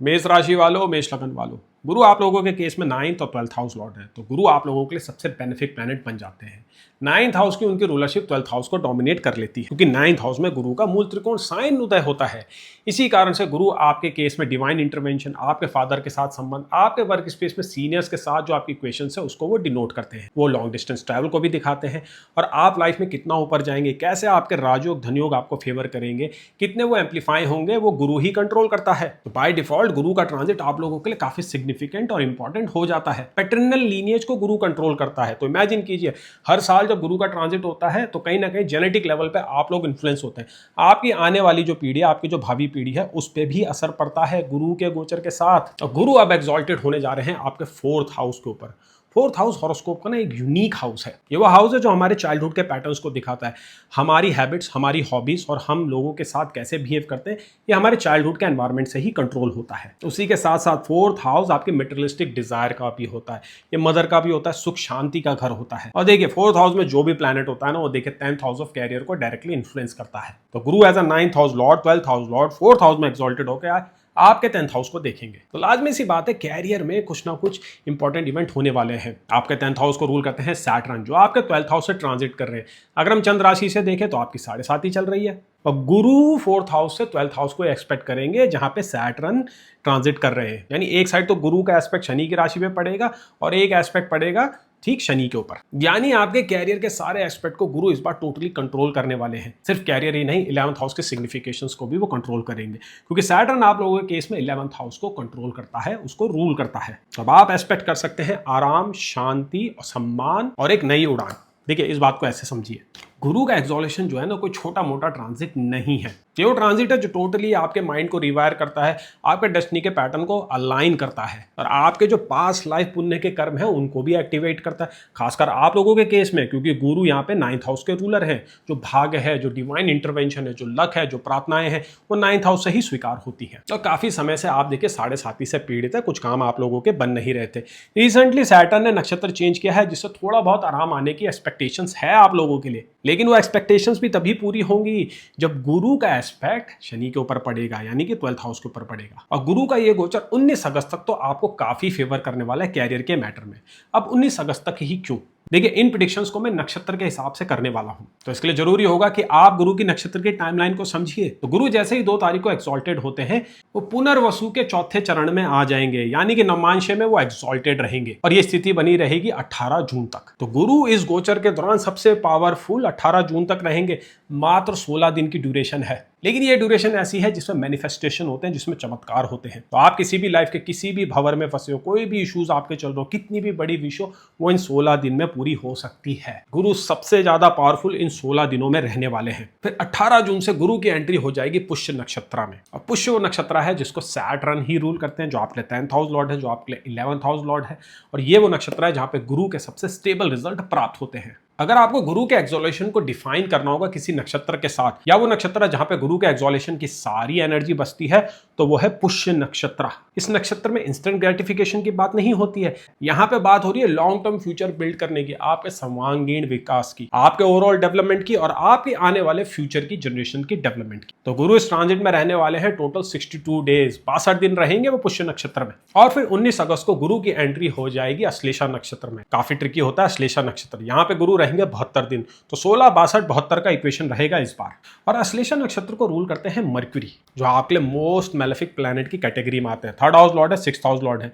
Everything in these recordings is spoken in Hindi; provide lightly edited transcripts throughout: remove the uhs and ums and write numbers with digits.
मेष राशि वालों, मेष लगन वालों, गुरु आप लोगों के केस में 9th और 12th हाउस लॉर्ड है, तो गुरु आप लोगों के लिए सबसे बेनिफिक प्लैनेट बन जाते हैं। 9th हाउस की उनकी रूलरशिप 12th हाउस को डोमिनेट कर लेती है, क्योंकि 9th हाउस में गुरु का मूल त्रिकोण साइन उदय होता है। इसी कारण से गुरु आपके केस में डिवाइन इंटरवेंशन, आपके फादर के साथ संबंध, आपके वर्क स्पेस में सीनियर्स के साथ जो आपकी इक्वेशन है उसको वो डिनोट करते हैं। वो लॉन्ग डिस्टेंस ट्रैवल को भी दिखाते हैं और आप लाइफ में कितना ऊपर जाएंगे, कैसे आपके राजयोग धनयोग आपको फेवर करेंगे, कितने वो एम्पलीफाई होंगे, वो गुरु ही कंट्रोल करता है। तो बाय डिफॉल्ट गुरु का ट्रांजिट आप लोगों के लिए काफी सिग्निफिकेंट और इंपॉर्टेंट हो जाता है। पैटर्नल लीनिएज को गुरु कंट्रोल करता है। तो इमेजिन कीजिए, हर साल जब गुरु का ट्रांजिट होता है तो कहीं ना कहीं जेनेटिक लेवल पे आप लोग इन्फ्लुएंस होते हैं। आपकी आने वाली जो पीढ़ी है, आपकी जो भावी पीढ़ी है, उस पर भी असर पड़ता है गुरु के गोचर के साथ। और गुरु अब एक्सॉल्टेड होने जा रहे हैं आपके 4th हाउस के ऊपर। 4th हाउस हॉरोस्कोप का ना एक यूनिक हाउस है। ये वो हाउस है जो हमारे चाइल्डहुड के पैटर्न्स को दिखाता है, हमारी हैबिट्स, हमारी हॉबीज और हम लोगों के साथ कैसे बिहेव करते हैं, ये हमारे चाइल्डहुड के एनवायरनमेंट से ही कंट्रोल होता है। उसी के साथ साथ 4th हाउस आपके मटेरियलिस्टिक डिजायर का भी होता है, ये मदर का भी होता है, सुख शांति का घर होता है। और देखिए 4th हाउस में जो भी प्लैनेट होता है ना, वो देखिए 10th हाउस ऑफ कैरियर को डायरेक्टली इन्फ्लुएंस करता है। तो Guru as a 9th house lord, 12th house lord, 4th house में एक्सॉल्टेड होकर आए, आपके 10th हाउस को देखेंगे। तो लाजमी सी बात है, कैरियर में कुछ ना कुछ इंपॉर्टेंट इवेंट होने वाले हैं। आपके 10th हाउस को रूल करते हैं सैटर्न, जो आपके 12th हाउस से ट्रांजिट कर रहे हैं। अगर हम चंद्र राशि से देखें तो आपकी 7.5 ही चल रही है, और गुरु 4th हाउस से 12th हाउस को एक्सपेक्ट करेंगे, जहां पे सैटर्न ट्रांजिट कर रहे हैं। यानी एक साइड तो गुरु का एस्पेक्ट शनि की राशि पे पड़ेगा और एक एस्पेक्ट पड़ेगा ठीक शनि के ऊपर। यानी आपके कैरियर के सारे एस्पेक्ट को गुरु इस बार टोटली कंट्रोल करने वाले हैं। सिर्फ कैरियर ही नहीं, 11th हाउस के सिग्निफिकेशंस को भी वो कंट्रोल करेंगे, क्योंकि सैटर्न आप लोगों के केस में 11th हाउस को कंट्रोल करता है, उसको रूल करता है। अब आप एक्सपेक्ट कर सकते हैं आराम, शांति और सम्मान और एक नई उड़ान। देखिए इस बात को ऐसे समझिए, गुरु का एक्सॉलेशन जो है ना, कोई छोटा मोटा ट्रांजिट नहीं है। ये वो ट्रांजिट है जो टोटली आपके माइंड को रिवायर करता है, आपके डेस्टिनी के पैटर्न को अलाइन करता है और आपके जो पास्ट लाइफ पुण्य के कर्म है उनको भी एक्टिवेट करता है। खासकर आप लोगों के केस में, क्योंकि गुरु यहाँ पे 9th हाउस के रूलर हैं। जो भाग्य है, जो डिवाइन इंटरवेंशन है, जो लक है, जो प्रार्थनाएं हैं, वो 9th हाउस से ही स्वीकार होती है। तो काफी समय से आप देखिए 7.5 से पीड़ित है, कुछ काम आप लोगों के बन नहीं रहे थे। रिसेंटली सैटर्न ने नक्षत्र चेंज किया है, जिससे थोड़ा बहुत आराम आने की एक्सपेक्टेशंस है आप लोगों के लिए, लेकिन वो एक्सपेक्टेशंस भी तभी पूरी होंगी जब गुरु का एस्पेक्ट शनि के ऊपर पड़ेगा, यानी कि 12th हाउस के ऊपर पड़ेगा। और गुरु का ये गोचर 19 अगस्त तक तो आपको काफी फेवर करने वाला है कैरियर के मैटर में। अब 19 अगस्त तक ही क्यों? देखिए इन प्रेडिक्शंस को मैं नक्षत्र के हिसाब से करने वाला हूं, तो इसके लिए जरूरी होगा कि आप गुरु की नक्षत्र की टाइमलाइन को समझिए। तो गुरु जैसे ही 2 तारीख को एक्सॉल्टेड होते हैं, वो पुनर्वसु के 4थे चरण में आ जाएंगे, यानी कि नवमांश में वो एक्सॉल्टेड रहेंगे और ये स्थिति बनी रहेगी 18 जून तक। तो गुरु इस गोचर के दौरान सबसे पावरफुल 18 जून तक रहेंगे। मात्र 16 दिन की ड्यूरेशन है, लेकिन ये ड्यूरेशन ऐसी है जिसमें मैनिफेस्टेशन होते हैं, जिसमें चमत्कार होते हैं। तो आप किसी भी लाइफ के किसी भी भंवर में फंसे हो, कोई भी इश्यूज आपके चल रहे हो, कितनी भी बड़ी विश हो, वो इन 16 दिन में पूरी हो सकती है। गुरु सबसे ज्यादा पावरफुल इन 16 दिनों में रहने वाले हैं। फिर 18 जून से गुरु की एंट्री हो जाएगी पुष्य नक्षत्र में। और पुष्य वो नक्षत्र है जिसको सैटर्न ही रूल करते हैं, जो आपके 10th हाउस लॉर्ड है, जो आपके 11th हाउस लॉर्ड है। और ये वो नक्षत्र है जहां पे गुरु के सबसे स्टेबल रिजल्ट प्राप्त होते हैं। अगर आपको गुरु के एक्सॉलेशन को डिफाइन करना होगा किसी नक्षत्र के साथ, या वो नक्षत्र है जहां पे गुरु के एक्सॉलेशन की सारी एनर्जी बसती है, तो वो है पुष्य नक्षत्र। इस नक्षत्र में इंस्टेंट ग्रेटिफिकेशन की बात नहीं होती है, यहाँ पे बात हो रही है लॉन्ग टर्म फ्यूचर बिल्ड करने की, आपके सर्वांगीण विकास की, आपके ओवरऑल डेवलपमेंट की और आपके आने वाले फ्यूचर की जनरेशन की डेवलपमेंट की। तो गुरु इस ट्रांजिट में रहने वाले हैं टोटल 62 डेज, 62 दिन रहेंगे वो पुष्य नक्षत्र में। और फिर 19 अगस्त को गुरु की एंट्री हो जाएगी अश्लेषा नक्षत्र में। काफी ट्रिकी होता है अश्लेषा नक्षत्र, यहाँ पे गुरु रहेंगे 72 दिन, तो 16, 62, 72 का इक्वेशन रहेगा इस बार। और अश्लेषा नक्षत्र को रूल करते हैं मर्क्यूरी, जो आपके लिए मोस्ट मैलेफिक प्लैनेट की कैटेगरी में आते हैं। 3rd हाउस लॉर्ड है, 6th हाउस लॉर्ड है।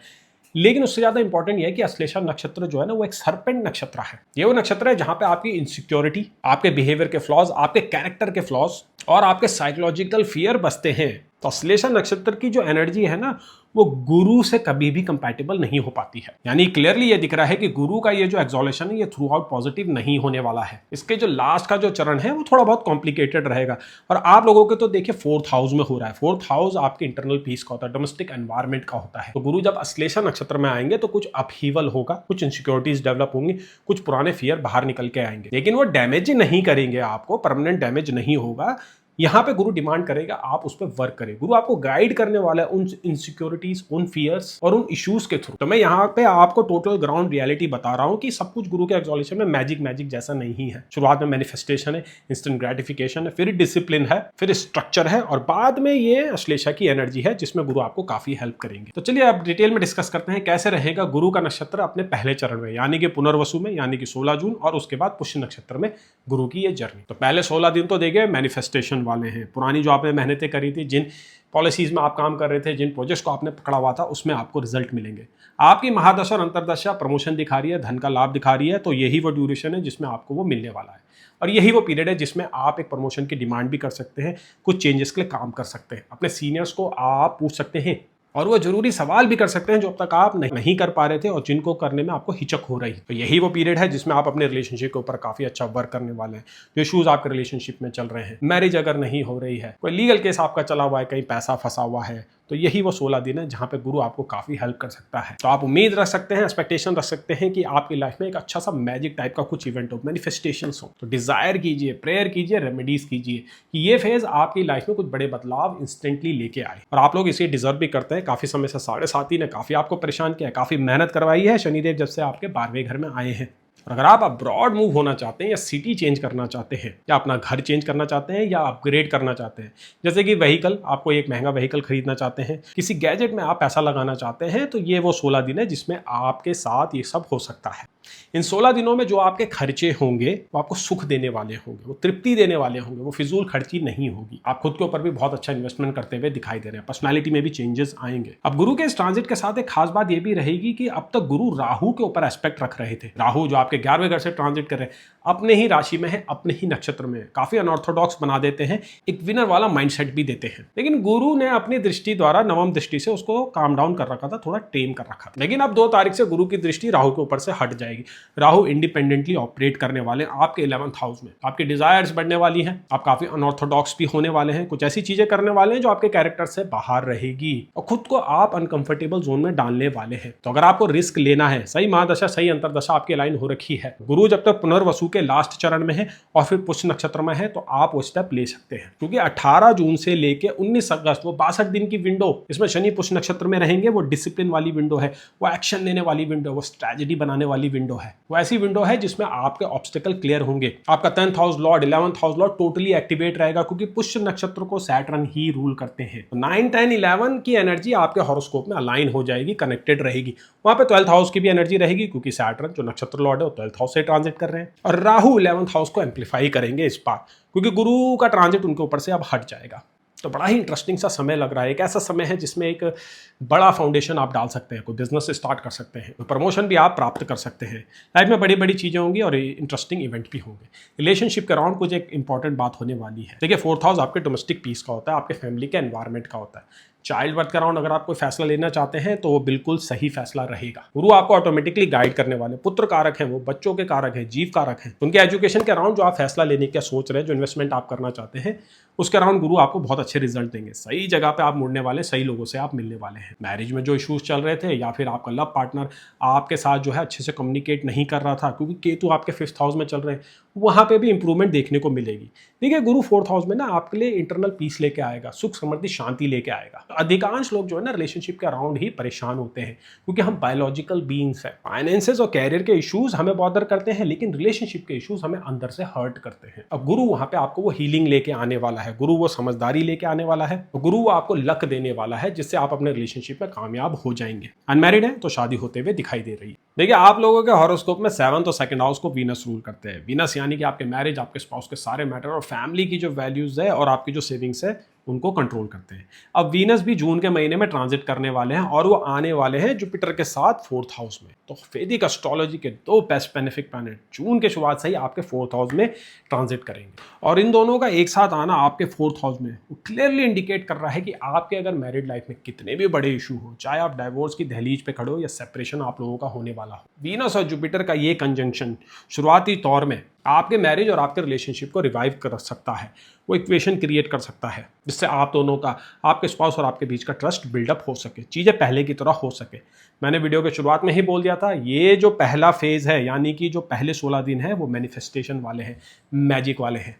लेकिन उससे ज्यादा इंपॉर्टेंट यह है कि अश्लेषा नक्षत्र जो है ना, वो एक सर्पेंट नक्षत्र है। ये वो नक्षत्र है जहां पे आपकी इनसिक्योरिटी, आपके बिहेवियर के फ्लॉज, आपके कैरेक्टर के फ्लॉज और आपके साइकोलॉजिकल फियर बसते हैं। तो अश्लेषा नक्षत्र की जो एनर्जी है ना, वो गुरु से कभी भी कंपैटिबल नहीं हो पाती है। यानी क्लियरली ये दिख रहा है कि गुरु का ये जो एक्सॉलेशन है, ये थ्रू आउट पॉजिटिव नहीं होने वाला है। इसके जो लास्ट का जो चरण है वो थोड़ा बहुत कॉम्प्लिकेटेड रहेगा। और आप लोगों के तो देखिए 4th हाउस में हो रहा है। 4th हाउस आपके इंटरनल पीस का होता है, डोमेस्टिक एनवायरमेंट का होता है। तो गुरु जब अश्लेषा नक्षत्र में आएंगे तो कुछ अपहीवल होगा, कुछ इनसिक्योरिटीज डेवलप होंगी, कुछ पुराने फियर बाहर निकल के आएंगे, लेकिन वो डैमेज नहीं करेंगे आपको, परमानेंट डैमेज नहीं होगा। यहाँ पे गुरु डिमांड करेगा आप उस पर वर्क करें। गुरु आपको गाइड करने वाला है उन इनसिक्योरिटीज, उन फियर्स और उन इश्यूज के थ्रू। तो मैं यहाँ पे आपको टोटल ग्राउंड रियलिटी बता रहा हूँ कि सब कुछ गुरु के एक्सोल्यूशन में मैजिक जैसा नहीं है। शुरुआत में मैनिफेस्टेशन है, इंस्टेंट ग्रेटिफिकेशन है, फिर डिसिप्लिन है, फिर स्ट्रक्चर है और बाद में ये अश्लेषा की एनर्जी है जिसमें गुरु आपको काफी हेल्प करेंगे। तो चलिए अब डिटेल में डिस्कस करते हैं कैसे रहेगा गुरु का नक्षत्र अपने पहले चरण में, यानी कि पुनर्वसु में, यानी कि 16 जून, और उसके बाद पुष्य नक्षत्र में गुरु की ये जर्नी। तो पहले 16 दिन तो देंगे मैनिफेस्टेशन वाले हैं। पुरानी जो आपने मेहनतें करी थी, जिन पॉलिसीज में आप काम कर रहे थे, जिन प्रोजेक्ट्स को आपने पकड़ा हुआ था, उसमें आपको रिजल्ट मिलेंगे। आपकी महादशा और अंतरदशा प्रमोशन दिखा रही है, धन का लाभ दिखा रही है, तो यही वो ड्यूरेशन है जिसमें आपको वो मिलने वाला है। और यही वो पीरियड है जिसमें आप एक प्रमोशन की डिमांड भी कर सकते हैं, कुछ चेंजेस के लिए काम कर सकते हैं, अपने सीनियर्स को आप पूछ सकते हैं और वो जरूरी सवाल भी कर सकते हैं जो अब तक आप नहीं कर पा रहे थे और जिनको करने में आपको हिचक हो रही। तो यही वो पीरियड है जिसमें आप अपने रिलेशनशिप के ऊपर काफी अच्छा वर्क करने वाले हैं। जो इश्यूज आपके रिलेशनशिप में चल रहे हैं, मैरिज अगर नहीं हो रही है, कोई लीगल केस आपका चला हुआ है, कहीं पैसा फंसा हुआ है, तो यही वो 16 दिन है जहां पे गुरु आपको काफी हेल्प कर सकता है। तो आप उम्मीद रख सकते हैं, एक्सपेक्टेशन रख सकते हैं कि आपकी लाइफ में एक अच्छा सा मैजिक टाइप का कुछ इवेंट हो, मैनिफेस्टेशंस हो। तो डिजायर कीजिए, प्रेयर कीजिए, रेमेडीज कीजिए कि ये फेज आपकी लाइफ में कुछ बड़े बदलाव इंस्टेंटली लेके आए। और आप लोग इसे डिजर्व भी करते हैं। काफी समय से 7.5 ने काफी आपको परेशान किया है, काफी मेहनत करवाई है शनिदेव जब से आपके 12वें घर में आए हैं। और अगर आप अब्रॉड मूव होना चाहते हैं या सिटी चेंज करना चाहते हैं या अपना घर चेंज करना चाहते हैं या अपग्रेड करना चाहते हैं, जैसे कि व्हीकल, आपको एक महंगा व्हीकल खरीदना चाहते हैं, किसी गैजेट में आप पैसा लगाना चाहते हैं, तो ये वो 16 दिन है जिसमें आपके साथ ये सब हो सकता है। इन 16 दिनों में जो आपके खर्चे होंगे वो आपको सुख देने वाले होंगे, वो तृप्ति देने वाले होंगे, वो फिजूल खर्ची नहीं होगी। आप खुद के ऊपर भी बहुत अच्छा इन्वेस्टमेंट करते हुए दिखाई दे रहे हैं, पर्सनालिटी में भी चेंजेस आएंगे। अब गुरु के इस ट्रांजिट के साथ एक खास बात यह भी रहेगी कि अब तक गुरु राहु के ऊपर एस्पेक्ट रख रहे थे। राहु जो आपके 11वें घर से ट्रांजिट कर रहे हैं, अपने ही राशि में है, अपने ही नक्षत्र में है, काफी अनऑर्थोडॉक्स बना देते हैं, एक विनर वाला माइंडसेट भी देते हैं। लेकिन गुरु ने अपनी दृष्टि द्वारा, नवम दृष्टि से उसको काम डाउन कर रखा था, थोड़ा टेम कर रखा था। लेकिन अब 2 तारीख से गुरु की दृष्टि राहु के ऊपर से हट जाएगी। राहु इंडिपेंडेंटली ऑपरेट करने वाले हैं आपके 11th हाउस में। आपकी डिजायर्स बढ़ने वाली हैं, आप काफी अनऑर्थोडॉक्स भी होने वाले हैं, कुछ ऐसी चीजें करने वाले हैं जो आपके कैरेक्टर से बाहर रहेगी और खुद को आप अनकंफर्टेबल जोन में डालने वाले हैं। तो अगर आपको रिस्क लेना है, सही महादशा, सही अंतरदशा आपकी लाइन हो रखी है, गुरु जब तक पुनर्वसु के लास्ट चरण में है और फिर पुष्य नक्षत्र में है, तो आप वो स्टेप ले सकते हैं। क्योंकि 18 जून से लेके 19 अगस्त, वो 62 दिन की विंडो, इसमें शनि पुष्य नक्षत्र में रहेंगे, वो डिसिप्लिन वाली विंडो है, वो एक्शन लेने वाली विंडो, वो स्ट्रेटजी बनाने वाली विंडो है, वो ऐसी विंडो है जिसमें आपके ऑब्स्टिकल क्लियर होंगे। आपका 10th house Lord, 11th house Lord totally activate रहेगा क्योंकि पुष्य नक्षत्र को सैटर्न ही रूल करते हैं। 9, 10, 11 की एनर्जी आपके हॉरोस्कोप में अलाइन हो जाएगी, कनेक्टेड रहेगी। वहां पे 12th हाउस की भी एनर्जी रहेगी क्योंकि सैटर्न जो नक्षत्र लॉर्ड है वो 12th हाउस से ट्रांजिट कर रहे हैं। और राहु 11th हाउस को एम्पलीफाई करेंगे इस बार, क्योंकि गुरु का ट्रांजिट उनके ऊपर से अब हट जाएगा। तो बड़ा ही इंटरेस्टिंग सा समय लग रहा है। एक ऐसा समय है जिसमें एक बड़ा फाउंडेशन आप डाल सकते हैं, कोई बिजनेस स्टार्ट कर सकते हैं, कोई प्रमोशन भी आप प्राप्त कर सकते हैं। लाइफ में बड़ी बड़ी चीज़ें होंगी और इंटरेस्टिंग इवेंट भी होंगे। रिलेशनशिप के अराउंड कुछ एक इंपॉर्टेंट बात होने वाली है। देखिए 4th हाउस आपके डोमेस्टिक पीस का होता है, आपके फैमिली के एनवायरमेंट का होता है। चाइल्ड बर्थ के अराउंड अगर आप कोई फैसला लेना चाहते हैं तो वो बिल्कुल सही फैसला रहेगा। गुरु आपको ऑटोमेटिकली गाइड करने वाले, पुत्र कारक हैं, वो बच्चों के कारक हैं, जीव कारक हैं। उनके एजुकेशन के अराउंड जो आप फैसला लेने का सोच रहे हैं, जो इन्वेस्टमेंट आप करना चाहते हैं, उसके अराउंड गुरु आपको बहुत अच्छे रिजल्ट देंगे। सही जगह पे आप मुड़ने वाले, सही लोगों से आप मिलने वाले हैं। मैरिज में जो इश्यूज चल रहे थे या फिर आपका लव पार्टनर आपके साथ जो है अच्छे से कम्युनिकेट नहीं कर रहा था क्योंकि केतु आपके 5th हाउस में चल रहे हैं, वहां पे भी इंप्रूवमेंट देखने को मिलेगी। देखिए गुरु 4th हाउस में ना आपके लिए इंटरनल पीस लेके आएगा, सुख समृद्धि शांति लेके आएगा। अधिकांश लोग जो है ना रिलेशनशिप के अराउंड ही परेशान होते हैं क्योंकि हम बायोलॉजिकल बीइंग्स हैं। फाइनेंसेस और कैरियर के इश्यूज हमें बॉदर करते हैं, लेकिन रिलेशनशिप के इश्यूज हमें अंदर से हर्ट करते हैं। अब गुरु वहां पे आपको वो हीलिंग लेके आने वाला है, गुरु वो समझदारी लेके आने वाला है, गुरु वो आपको लक देने वाला है जिससे आप अपने रिलेशनशिप में कामयाब हो जाएंगे। अनमैरिड है तो शादी होते हुए दिखाई दे रही है। देखिए आप लोगों के हॉरोस्कोप में 7th और 2nd हाउस को वीनस रूल करते हैं। वीनस यानी कि आपके मैरिज, आपके स्पाउस के सारे मैटर और फैमिली की जो वैल्यूज है और आपकी जो सेविंग्स है उनको कंट्रोल करते हैं। अब वीनस भी जून के महीने में ट्रांजिट करने वाले हैं और वो आने वाले हैं जुपिटर के साथ 4th हाउस में। तो वैदिक एस्ट्रोलॉजी के 2 बेस्ट बेनिफिक प्लैनेट जून के शुरुआत से ही आपके 4th हाउस में ट्रांजिट करेंगे और इन दोनों का एक साथ आना आपके 4th हाउस में क्लियरली इंडिकेट कर रहा है कि आपके अगर मैरिड लाइफ में कितने भी बड़े इशू हो, चाहे आप डाइवोर्स की दहलीज पे खड़े हो या सेपरेशन आप लोगों का होने वाला हो, वीनस और जुपिटर का ये कंजंक्शन शुरुआती तौर में आपके मैरिज और आपके रिलेशनशिप को रिवाइव कर सकता है। वो इक्वेशन क्रिएट कर सकता है जिससे आप दोनों का, आपके स्पाउस और आपके बीच का ट्रस्ट बिल्डअप हो सके, चीज़ें पहले की तरह हो सके। मैंने वीडियो के शुरुआत में ही बोल दिया था, ये जो पहला फेज है यानी कि जो पहले 16 दिन है वो मैनिफेस्टेशन वाले हैं, मैजिक वाले हैं।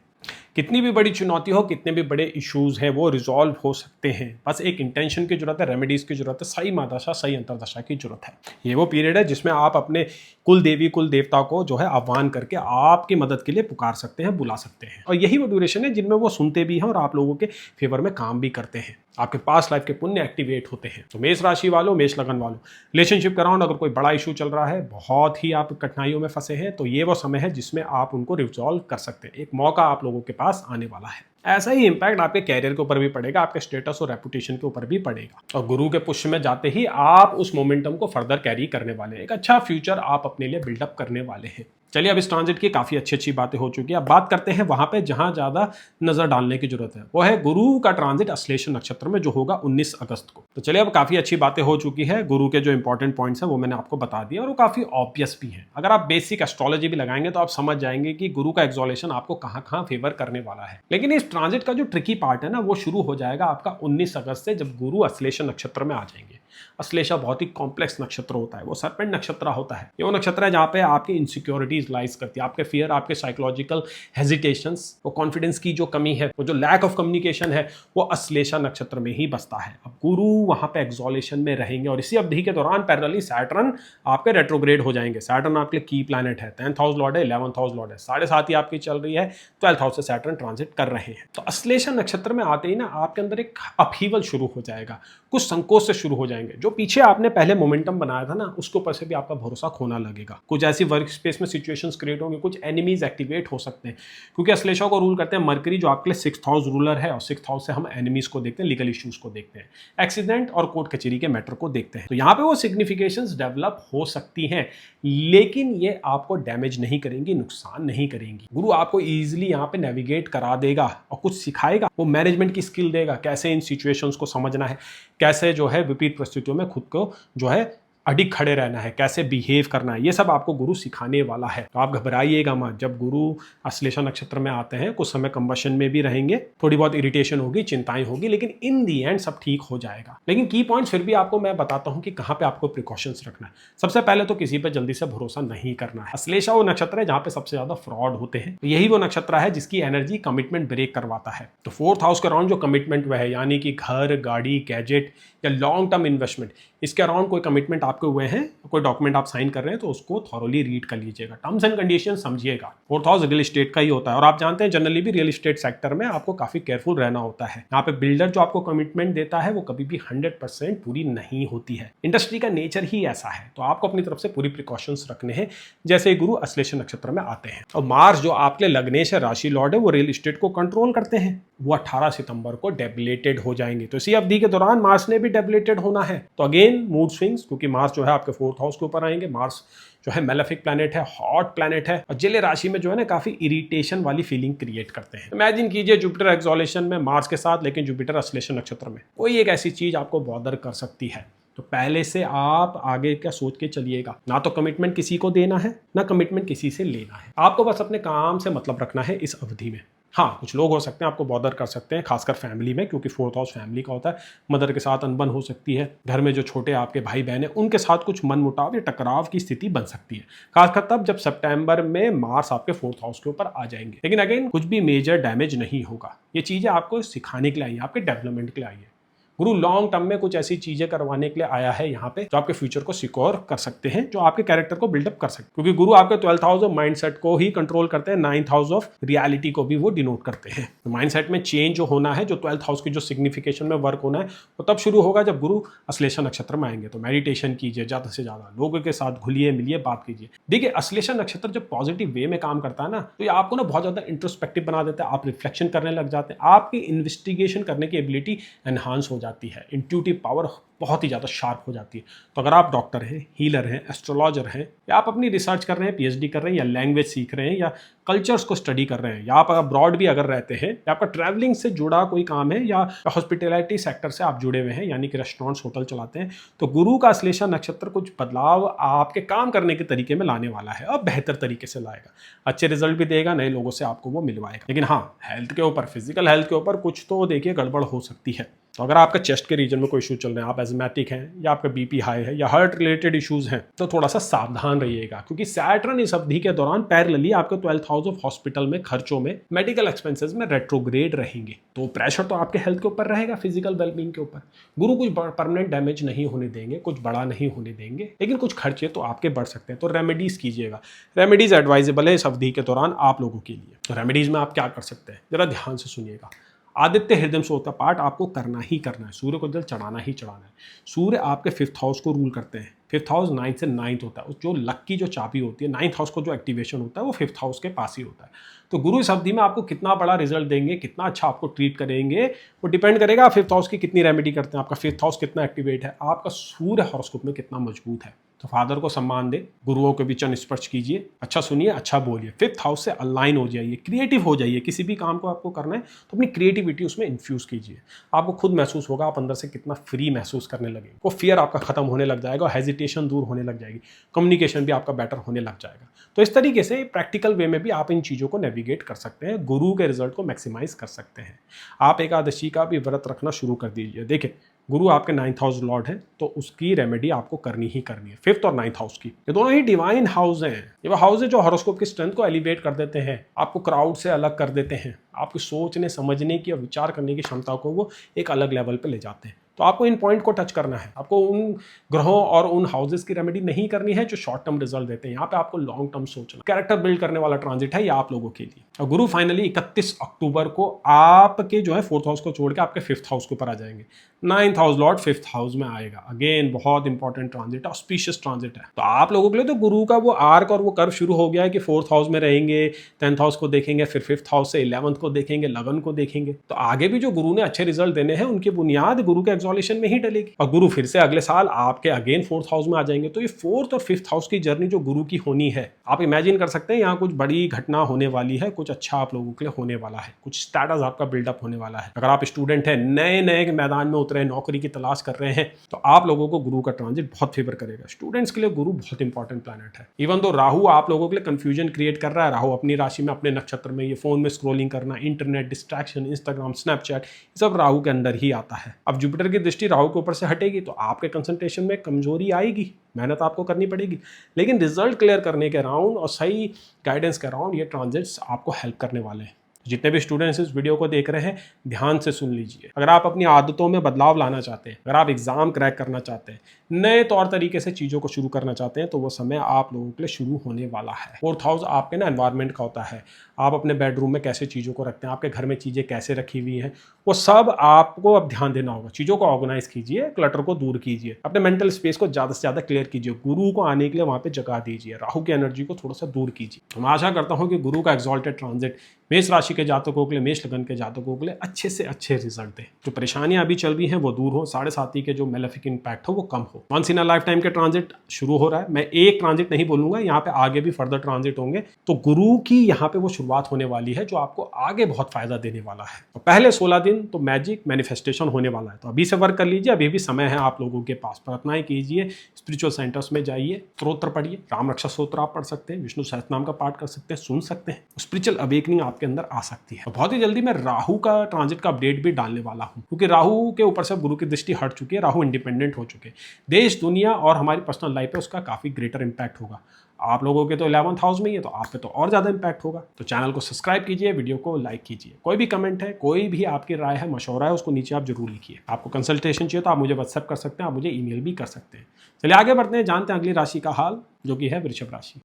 कितनी भी बड़ी चुनौती हो, कितने भी बड़े इश्यूज हैं, वो रिजॉल्व हो सकते हैं। बस एक इंटेंशन की जरूरत है, रेमेडीज की जरूरत है, सही महादशा सही अंतरदशा की जरूरत है। ये वो पीरियड है जिसमें आप अपने कुल देवी कुल देवता को जो है आह्वान करके आपकी मदद के लिए पुकार सकते हैं, बुला सकते हैं। और यही वो ड्यूरेशन है जिनमें वो सुनते भी हैं और आप लोगों के फेवर में काम भी करते हैं। आपके पास लाइफ के पुण्य एक्टिवेट होते हैं। तो मेष राशि वालों, मेष लगन वालों, रिलेशनशिप का राउंड अगर कोई बड़ा इशू चल रहा है, बहुत ही आप कठिनाइयों में फंसे हैं, तो ये वो समय है जिसमें आप उनको रिजॉल्व कर सकते हैं। एक मौका आप लोगों के पास आने वाला है। ऐसा ही इंपैक्ट आपके कैरियर के ऊपर भी पड़ेगा, आपके स्टेटस और रेपुटेशन के ऊपर भी पड़ेगा। और गुरु के पुष्य में जाते ही आप उस मोमेंटम को फर्दर कैरी करने वाले हैं। एक अच्छा फ्यूचर आप अपने लिए बिल्डअप करने वाले हैं। चलिए, अब इस ट्रांजिट की काफ़ी अच्छी बातें हो चुकी है। अब बात करते हैं वहां पे जहां ज़्यादा नज़र डालने की जरूरत है। वो है गुरु का ट्रांजिट अश्लेषा नक्षत्र में जो होगा 19 अगस्त को। तो चलिए, अब काफ़ी अच्छी बातें हो चुकी है। गुरु के जो इंपॉर्टेंट पॉइंट्स हैं वो मैंने आपको बता दिया और वो काफ़ी ऑब्वियस भी है। अगर आप बेसिक एस्ट्रोलॉजी भी लगाएंगे तो आप समझ जाएंगे कि गुरु का एक्सोलेशन आपको कहाँ कहाँ फेवर करने वाला है। लेकिन इस ट्रांजिट का जो ट्रिकी पार्ट है ना, वो शुरू हो जाएगा आपका 19 अगस्त से, जब गुरु अश्लेषा नक्षत्र में आ जाएंगे। अश्लेषा बहुत ही कॉम्प्लेक्स नक्षत्र होता है, वो सर्पेंट नक्षत्र होता है। ये वो नक्षत्र है जहाँ पे आपकी इनसिक्योरिटीज लाइज करती है, आपके फियर, आपके साइकोलॉजिकल हेजिटेशंस, वो कॉन्फिडेंस की जो कमी है, वो जो लैक ऑफ कम्युनिकेशन है, वो अश्लेषा नक्षत्र में ही बसता है। अब गुरु वहां पे एक्सोलेशन में रहेंगे और इसी अवधि के दौरान पैरेलली सैटर्न आपके रेट्रोग्रेड हो जाएंगे। सैटर्न आपके की प्लैनेट है, 10th हाउस लॉर्ड है, 11th हाउस लॉर्ड है, 7.5 ही आपकी चल रही है, 12th हाउस से सैटर्न ट्रांजिट कर रहे हैं। तो अश्लेषा नक्षत्र में आते ही ना आपके अंदर एक अपहीवल शुरू हो जाएगा, कुछ संकोच से शुरू हो जाएंगे। जो पीछे आपने पहले मोमेंटम बनाया था ना, उसके ऊपर से भी आपका भरोसा खोना लगेगा। कुछ ऐसी वर्क स्पेस में सिचुएशंस क्रिएट होंगे, कुछ एनिमीज एक्टिवेट हो सकते हैं, क्योंकि अश्लेषा को रूल करते हैं मरकरी, जो आपके लिए 6th हाउस रूलर है। और 6th हाउस से हम एनिमीज को देखते हैं, लीगल इश्यूज को देखते हैं, एक्सीडेंट और कोर्ट कचेरी के मैटर को देखते हैं। तो यहाँ पे वो सिग्निफिकेशंस डेवलप हो सकती हैं, लेकिन ये आपको डैमेज नहीं करेंगी, नुकसान नहीं करेंगी। गुरु आपको ईजिली यहाँ पे नेविगेट करा देगा और कुछ सिखाएगा, वो मैनेजमेंट की स्किल देगा, कैसे इन सिचुएशंस को समझना है, कैसे जो है विपरीत परिस्थितियों में खुद को जो है अडिग खड़े रहना है, कैसे बिहेव करना है, ये सब आपको गुरु सिखाने वाला है। तो आप घबराइएगा मत। जब गुरु अश्लेषा नक्षत्र में आते हैं, कुछ समय कंबशन में भी रहेंगे, थोड़ी बहुत इरिटेशन होगी, चिंताएं होगी, लेकिन इन दी एंड सब ठीक हो जाएगा। लेकिन की पॉइंट्स फिर भी आपको मैं बताता हूं कि कहां पे आपको प्रिकॉशंस रखना है। सबसे पहले तो किसी पे जल्दी से भरोसा नहीं करना है। अश्लेषा वो नक्षत्र है जहां पे सबसे ज्यादा फ्रॉड होते हैं। तो यही वो नक्षत्र है जिसकी एनर्जी कमिटमेंट ब्रेक करवाता है। तो 4th हाउस के अराउंड जो कमिटमेंट वह है, यानी कि घर, गाड़ी, गैजेट या लॉन्ग टर्म इन्वेस्टमेंट, इसके अराउंड कोई कमिटमेंट आपके हुए हैं, कोई डॉक्यूमेंट आप साइन कर रहे हैं, तो उसको थॉरोली रीड कर लीजिएगा, टर्म्स एंड कंडीशन समझिएगा। 4th हाउस रियल एस्टेट का ही होता है और आप जानते हैं जनरली भी रियल एस्टेट सेक्टर में आपको काफी केयरफुल रहना होता है। यहाँ पे बिल्डर जो आपको कमिटमेंट देता है वो कभी भी 100% पूरी नहीं होती है। इंडस्ट्री का नेचर ही ऐसा है, तो आपको अपनी तरफ से पूरी प्रिकॉशंस रखने हैं जैसे गुरु अश्लेषा नक्षत्र में आते हैं। और मार्स जो आपके लग्नेश राशि लॉर्ड है, वो रियल एस्टेट को कंट्रोल करते हैं, वो 18 सितंबर को डेबिलेटेड हो जाएंगे। तो इसी अवधि के दौरान मार्स ने भी डेबिलेटेड होना है। तो अगेन मूड स्विंग्स, क्योंकि मार्स जो है आपके 4th हाउस के ऊपर आएंगे। मार्स जो है मेलेफिक प्लैनेट है, हॉट प्लैनेट है और जल राशि में जो है ना काफी इरिटेशन वाली फीलिंग क्रिएट करते हैं। इमेजिन कीजिए जुपिटर एक्सोलेशन में मार्स के साथ, लेकिन जुपिटर अश्लेषा नक्षत्र में, कोई एक ऐसी चीज आपको बॉदर कर सकती है। तो पहले से आप आगे क्या सोच के चलिएगा। ना तो कमिटमेंट किसी को देना है, ना कमिटमेंट किसी से लेना है। आपको बस अपने काम से मतलब रखना है इस अवधि में। हाँ, कुछ लोग हो सकते हैं आपको बॉदर कर सकते हैं, खासकर फैमिली में, क्योंकि 4th हाउस फैमिली का होता है। मदर के साथ अनबन हो सकती है, घर में जो छोटे आपके भाई बहन हैं उनके साथ कुछ मनमुटाव या टकराव की स्थिति बन सकती है, खासकर तब जब सितंबर में मार्स आपके 4th हाउस के ऊपर आ जाएंगे। लेकिन अगेन कुछ भी मेजर डैमेज नहीं होगा। ये चीजें आपको सिखाने के लिए आई है, आपके डेवलपमेंट के लिए आई है। गुरु लॉन्ग टर्म में कुछ ऐसी चीजें करवाने के लिए आया है यहाँ पे, जो आपके फ्यूचर को सिक्योर कर सकते हैं, जो आपके कैरेक्टर को बिल्डअप कर सकते हैं। क्योंकि गुरु आपके 12th हाउस ऑफ माइंडसेट को ही कंट्रोल करते हैं, 9th हाउस ऑफ रियलिटी को भी वो डिनोट करते हैं। तो माइंडसेट में चेंज जो होना है, जो 12th हाउस की जो सिग्निफिकेशन में वर्क होना है, वो तब शुरू होगा जब गुरु अश्लेषा नक्षत्र में आएंगे। तो मेडिटेशन कीजिए, ज्यादा से ज्यादा लोगों के साथ घुलिए मिलिए, बात कीजिए। देखिए, अश्लेषा नक्षत्र जब पॉजिटिव वे में काम करता है ना, तो ये आपको ना बहुत ज्यादा इंट्रोस्पेक्टिव बना देता है। आप रिफ्लेक्शन करने लग जाते हैं, आपकी इन्वेस्टिगेशन करने की एबिलिटी एनहांस हो जाती है, इंट्यूटिव पावर बहुत ही ज़्यादा शार्प हो जाती है। तो अगर आप डॉक्टर हैं, हीलर हैं, एस्ट्रोलॉजर हैं, या आप अपनी रिसर्च कर रहे हैं, पीएचडी कर रहे हैं, या लैंग्वेज सीख रहे हैं, या कल्चर्स को स्टडी कर रहे हैं, या आप अब्रॉड भी अगर रहते हैं, या आपका ट्रैवलिंग से जुड़ा कोई काम है, या हॉस्पिटैलिटी सेक्टर से आप जुड़े हुए हैं, यानी कि रेस्टोरेंट्स, होटल चलाते हैं, तो गुरु का अश्लेषा नक्षत्र कुछ बदलाव आपके काम करने के तरीके में लाने वाला है और बेहतर तरीके से लाएगा। अच्छे रिजल्ट भी देगा, नए लोगों से आपको वो मिलवाएगा। लेकिन हाँ, हेल्थ के ऊपर, फिजिकल हेल्थ के ऊपर कुछ तो देखिए गड़बड़ हो सकती है। तो अगर आपका चेस्ट के रीजन में कोई इशू चल रहे हैं, आप एजमेटिक हैं या आपका बीपी हाई है या हार्ट रिलेटेड इश्यूज हैं, तो थोड़ा सा सावधान रहिएगा, क्योंकि सैटर्न इस अवधि के दौरान पैरेलली आपके 12th हाउस ऑफ हॉस्पिटल में खर्चों में, मेडिकल एक्सपेंसेस में रेट्रोग्रेड रहेंगे। तो प्रेशर तो आपके हेल्थ के ऊपर रहेगा, फिजिकल वेलबींग के ऊपर। गुरु कुछ परमानेंट डैमेज नहीं होने देंगे, कुछ बड़ा नहीं होने देंगे, लेकिन कुछ खर्चे तो आपके बढ़ सकते हैं। तो रेमेडीज कीजिएगा। रेमेडीज एडवाइजेबल है इस अवधि के दौरान आप लोगों के लिए। तो रेमेडीज में आप क्या कर सकते हैं, जरा ध्यान से सुनिएगा। आदित्य हृदय सोता पाठ आपको करना ही करना है, सूर्य को जल चढ़ाना ही चढ़ाना है। सूर्य आपके 5th हाउस को रूल करते हैं। 5th हाउस 9th से 9th होता है। जो लक की जो चाबी होती है, 9th हाउस को जो एक्टिवेशन होता है वो 5th हाउस के पास ही होता है। तो गुरु इस अवधि में आपको कितना बड़ा रिजल्ट देंगे, कितना अच्छा आपको ट्रीट करेंगे, वो डिपेंड करेगा आप 5th हाउस की कितनी रेमेडी करते हैं, आपका 5th हाउस कितना एक्टिवेट है, आपका सूर्य हॉरोस्कोप में कितना मजबूत है। तो फादर को सम्मान दे, गुरुओं के भी चरण स्पर्श कीजिए, अच्छा सुनिए, अच्छा बोलिए, 5th हाउस से अलाइन हो जाइए, क्रिएटिव हो जाइए। किसी भी काम को आपको करना है तो अपनी क्रिएटिविटी उसमें इन्फ्यूज कीजिए। आपको खुद महसूस होगा आप अंदर से कितना फ्री महसूस करने लगेंगे। वो फियर आपका खत्म होने लग जाएगा, हेजिटेशन दूर होने लग जाएगी, कम्युनिकेशन भी आपका बेटर होने लग जाएगा। तो इस तरीके से प्रैक्टिकल वे में भी आप इन चीज़ों को नेविगेट कर सकते हैं, गुरु के रिजल्ट को मैक्सिमाइज कर सकते हैं। आप एकादशी का भी व्रत रखना शुरू कर दीजिए। देखिए, गुरु आपके 9th हाउस लॉर्ड है, तो उसकी रेमेडी आपको करनी ही करनी है। 5th और 9th हाउस की, ये दोनों ही डिवाइन हाउस हैं। ये वो हाउस है जो हॉरोस्कोप की स्ट्रेंथ को एलिवेट कर देते हैं, आपको क्राउड से अलग कर देते हैं, आपकी सोचने समझने की और विचार करने की क्षमता को वो एक अलग लेवल पे ले जाते हैं। तो आपको इन पॉइंट को टच करना है, आपको उन ग्रहों और उन हाउसेस की रेमेडी नहीं करनी है जो शॉर्ट टर्म रिजल्ट देते हैं। यहाँ पे आपको लॉन्ग टर्म सोचना, कैरेक्टर बिल्ड करने वाला ट्रांजिट है ये आप लोगों के लिए। और गुरु फाइनली 31 अक्टूबर को आपके जो है 4th हाउस को छोड़ के आपके 5th हाउस के ऊपर आ जाएंगे। 9th house Lord 5th house में आएगा। अगेन बहुत इंपॉर्टेंट ट्रांजिट, ऑस्पिशियस ट्रांजिट है। तो आप लोगों के लिए तो गुरु का वो आर्क और वो कर्व शुरू हो गया है कि 4th हाउस में रहेंगे, 10th हाउस को देखेंगे, फिर 5th हाउस से 11th को देखेंगे, लगन को देखेंगे। तो आगे भी जो गुरु ने अच्छे रिजल्ट देने हैं उनकी बुनियाद गुरु के एक्सॉलेशन में ही डलेगी। और गुरु फिर से अगले साल आपके अगेन 4th हाउस में आ जाएंगे। तो ये 4th और 5th हाउस की जर्नी जो गुरु की होनी है, आप इमेजिन कर सकते हैं यहाँ कुछ बड़ी घटना होने वाली है, कुछ अच्छा आप लोगों के लिए होने वाला है, कुछ स्टेटस आपका बिल्डअप होने वाला है। अगर आप स्टूडेंट हैं, नए नए मैदान में उतरे, नौकरी की तलाश कर रहे हैं, तो आप लोगों को गुरु का ट्रांजिट बहुत फेवर करेगा। स्टूडेंट्स के लिए गुरु बहुत इंपॉर्टेंट प्लैनेट है। इवन तो राहु आप लोगों के लिए कंफ्यूजन क्रिएट कर रहा है, राहु अपनी राशि में, अपने नक्षत्र में, ये फोन में स्क्रोलिंग करना, इंटरनेट डिस्ट्रैक्शन, इंस्टाग्राम, स्नैपचैट, ये सब राहु के अंदर ही आता है। अब जुपिटर की दृष्टि राहु के ऊपर से हटेगी तो आपके कंसंट्रेशन में कमजोरी आएगी, मेहनत आपको करनी पड़ेगी, लेकिन रिजल्ट क्लियर करने के राउंड और सही गाइडेंस के राउंड ये ट्रांजिट्स आपको हेल्प करने वाले हैं। जितने भी स्टूडेंट्स इस वीडियो को देख रहे हैं, ध्यान से सुन लीजिए। अगर आप अपनी आदतों में बदलाव लाना चाहते हैं, अगर आप एग्जाम क्रैक करना चाहते हैं, नए तौर तरीके से चीज़ों को शुरू करना चाहते हैं, तो वो समय आप लोगों के लिए शुरू होने वाला है। 4th हाउस आपके ना एनवायरनमेंट का होता है। आप अपने बेडरूम में कैसे चीज़ों को रखते हैं, आपके घर में चीज़ें कैसे रखी हुई हैं, वो सब आपको अब ध्यान देना होगा। चीज़ों को ऑर्गेनाइज कीजिए, क्लटर को दूर कीजिए, अपने मेंटल स्पेस को ज़्यादा से ज़्यादा क्लियर कीजिए, गुरु को आने के लिए वहाँ पे जगह दीजिए, राहु की एनर्जी को थोड़ा सा दूर कीजिए। मैं आशा करता हूँ कि गुरु का एक्सॉल्टेड ट्रांजिट मेष राशि के जातकों के लिए, मेष लगन के जातकों के लिए अच्छे से अच्छे रिजल्ट दे। जो परेशानियां अभी चल रही हैं वो दूर हो, 7.5 के जो मेलेफिक इंपैक्ट हो वो कम हो। Once in a lifetime के ट्रांजिट शुरू हो रहा है। मैं एक ट्रांजिट नहीं बोलूंगा, यहाँ पे आगे भी फर्दर ट्रांजिट होंगे। तो गुरु की यहाँ पे वो शुरुआत होने वाली है जो आपको आगे बहुत फायदा देने वाला है। तो पहले 16 दिन तो मैजिक मैनिफेस्टेशन होने वाला है। तो अभी से वर्क कर लीजिए, अभी भी समय है आप लोगों के पास। प्रार्थनाएं कीजिए, स्पिरिचुअल सेंटर्स में जाइए, स्तोत्र पढ़िए, राम रक्षा स्तोत्र आप पढ़ सकते हैं, विष्णु सहस्त्रनाम का पाठ कर सकते हैं, सुन सकते हैं। स्पिरिचुअल अवेकनिंग आपके अंदर आ सकती है। तो बहुत ही जल्दी मैं राहु का ट्रांजिट का अपडेट भी डालने वाला हूं, क्योंकि राहु के ऊपर से गुरु की दृष्टि हट चुकी है, राहु इंडिपेंडेंट हो चुके हैं। देश, दुनिया और हमारी पर्सनल लाइफ पे उसका काफी ग्रेटर इंपैक्ट होगा। आप लोगों के तो 11th हाउस में ही है, तो आप पे तो और ज्यादा इंपैक्ट होगा। तो चैनल को सब्सक्राइब कीजिए, वीडियो को लाइक कीजिए। कोई भी कमेंट है, कोई भी आपकी राय है, मशवरा है, उसको नीचे आप जरूर लिखिए। आपको कंसल्टेशन चाहिए तो आप मुझे व्हाट्सएप कर सकते हैं, आप मुझे ईमेल भी कर सकते हैं। चलिए आगे बढ़ते हैं, जानते हैं अगली राशि का हाल, जो कि है वृषभ राशि।